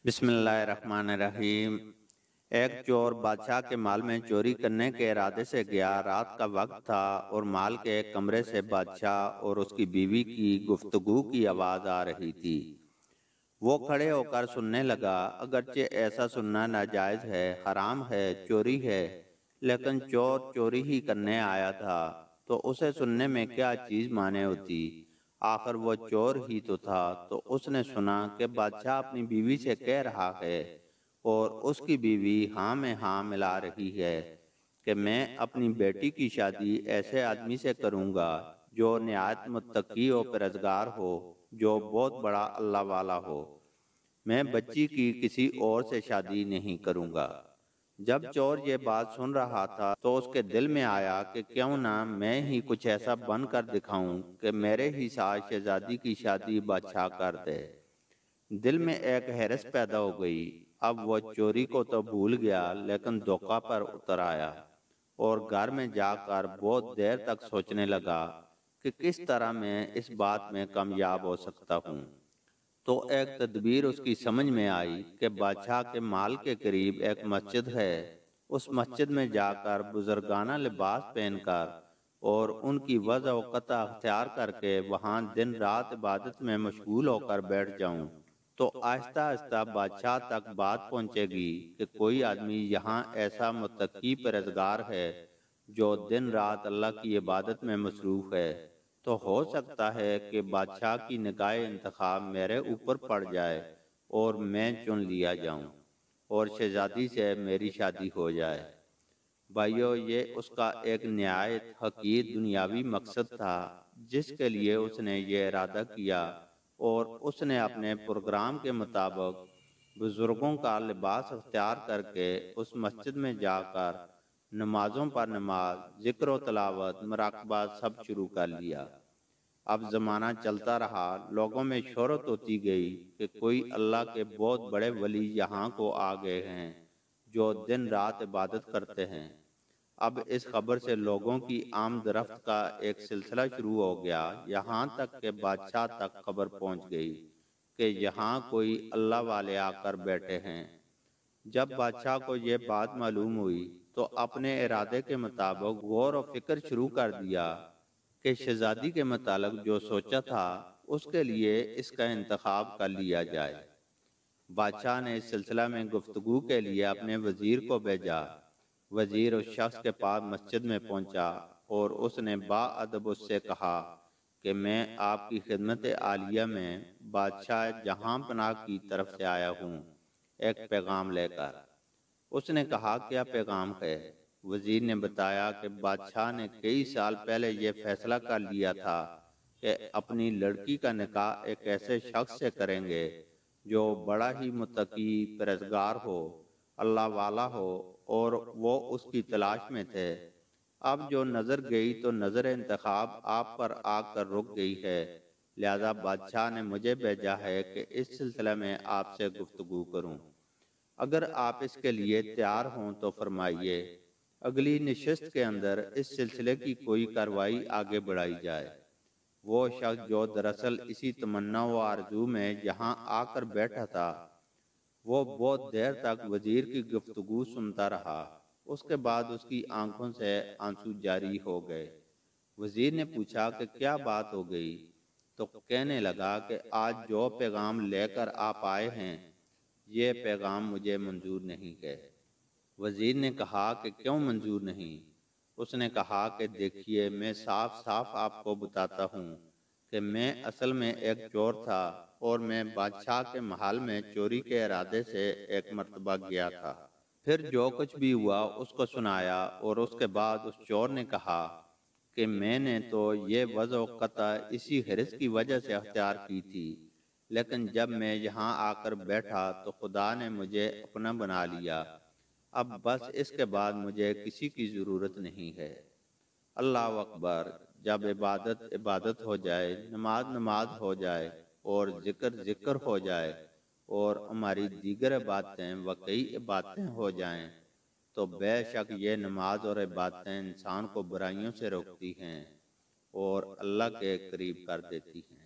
बिस्मिल्लाहिर्रहमानिर्रहीम। एक चोर बादशाह के माल में चोरी करने के इरादे से गया। रात का वक्त था और माल के एक कमरे से बादशाह और उसकी बीवी की गुफ्तगू की आवाज़ आ रही थी। वो खड़े होकर सुनने लगा। अगरचे ऐसा सुनना नाजायज़ है, हराम है, चोरी है, लेकिन चोर चोरी ही करने आया था तो उसे सुनने में क्या चीज़ माने होती। आखिर वो चोर ही तो था। तो उसने सुना कि बादशाह अपनी बीवी से कह रहा है और उसकी बीवी हाँ में हाँ मिला रही है कि मैं अपनी बेटी की शादी ऐसे आदमी से करूँगा जो निहायत मुत्तकी और परहेज़गार हो, जो बहुत बड़ा अल्लाह वाला हो। मैं बच्ची की किसी और से शादी नहीं करूँगा। जब चोर ये बात सुन रहा था तो उसके दिल में आया कि क्यों ना मैं ही कुछ ऐसा बन कर दिखाऊं कि मेरे ही साथ शहजादी की शादी बादशाह कर दे। दिल में एक हैरत पैदा हो गई। अब वो चोरी को तो भूल गया लेकिन धोखा पर उतर आया और घर में जाकर बहुत देर तक सोचने लगा कि किस तरह मैं इस बात में कामयाब हो सकता हूँ। तो एक तदबीर उसकी समझ में आई कि बादशाह के माल के करीब एक मस्जिद है। उस मस्जिद में जाकर बुजुर्गाना लिबास पहनकर और उनकी वज़ा व क़ता अख्तियार करके वहाँ दिन रात इबादत में मशगूल होकर बैठ जाऊँ तो आहिस्ता आहिस्ता बादशाह तक बात पहुँचेगी कि कोई आदमी यहाँ ऐसा मुत्तकी परहेज़गार है जो दिन रात अल्लाह की इबादत में मसरूफ़ है। तो हो सकता है कि बादशाह की निगाह इंतखाब मेरे ऊपर पड़ जाए और मैं चुन लिया जाऊं और शहजादी से मेरी शादी हो जाए। भाइयों, ये उसका एक निहायत हकीर दुनियावी मकसद था जिसके लिए उसने ये इरादा किया और उसने अपने प्रोग्राम के मुताबिक बुजुर्गों का लिबास अख्तियार करके उस मस्जिद में जाकर नमाजों पर नमाज, ज़िक्र व तिलावत, मुराक़बा सब शुरू कर लिया। अब ज़माना चलता रहा। लोगों में शोहरत होती गई कि कोई अल्लाह के बहुत बड़े वली यहाँ को आ गए हैं जो दिन रात इबादत करते हैं। अब इस खबर से लोगों की आमदरफ्त का एक सिलसिला शुरू हो गया। यहाँ तक कि बादशाह तक खबर पहुँच गई कि यहाँ कोई अल्लाह वाले आकर बैठे हैं। जब बादशाह को ये बात मालूम हुई तो अपने इरादे के मुताबिक गौर और फिक्र शुरू कर दिया कि शहजादी के मुतालिक जो सोचा था उसके लिए इसका इंतखाब कर लिया जाए। बादशाह ने इस सिलसिला में गुफ्तगू के लिए अपने वजीर को भेजा। वजीर उस शख्स के पास मस्जिद में पहुंचा और उसने बाअदब उससे कहा कि मैं आपकी खिदमत आलिया में बादशाह जहां पनाह की तरफ से आया हूँ एक पैगाम लेकर। उसने कहा, क्या पैगाम है? वजीर ने बताया कि बादशाह ने कई साल पहले यह फैसला कर लिया था कि अपनी लड़की का निकाह एक ऐसे शख्स से करेंगे जो बड़ा ही मुत्तकी परहेज़गार हो, अल्लाह वाला हो और वो उसकी तलाश में थे। अब जो नज़र गई तो नज़र इंतखाब आप पर आकर रुक गई है, लिहाजा बादशाह ने मुझे भेजा है कि इस सिलसिले में आपसे गुफ्तगू करूं। अगर आप इसके लिए तैयार हों तो फरमाइए, अगली नशिस्त के अंदर इस सिलसिले की कोई कार्रवाई आगे बढ़ाई जाए। वो शख्स जो दरअसल इसी तमन्ना व आरजू में यहाँ आकर बैठा था, वो बहुत देर तक वजीर की गुफ्तगू सुनता रहा। उसके बाद उसकी आंखों से आंसू जारी हो गए। वजीर ने पूछा कि क्या बात हो गई? तो कहने लगा कि आज जो पैगाम लेकर आप आए हैं ये पैगाम मुझे मंजूर नहीं है। वजीर ने कहा कि क्यों मंजूर नहीं? उसने कहा कि देखिए, मैं साफ साफ आपको बताता हूँ कि मैं असल में एक चोर था और मैं बादशाह के महल में चोरी के इरादे से एक मर्तबा गया था। फिर जो कुछ भी हुआ उसको सुनाया और उसके बाद उस चोर ने कहा कि मैंने तो ये वज़ो क़ता इसी हिर्स की वजह से अख्तियार की थी, लेकिन जब मैं यहाँ आकर बैठा तो खुदा ने मुझे अपना बना लिया। अब बस इसके बाद मुझे किसी की ज़रूरत नहीं है। अल्लाह अकबर। जब इबादत इबादत हो जाए, नमाज नमाज हो जाए और ज़िक्र ज़िक्र हो जाए और हमारी दीगर बातें व कई बातें हो जाएं, तो बेशक ये नमाज और इबादतें इंसान को बुराइयों से रोकती हैं और अल्लाह के करीब कर देती हैं।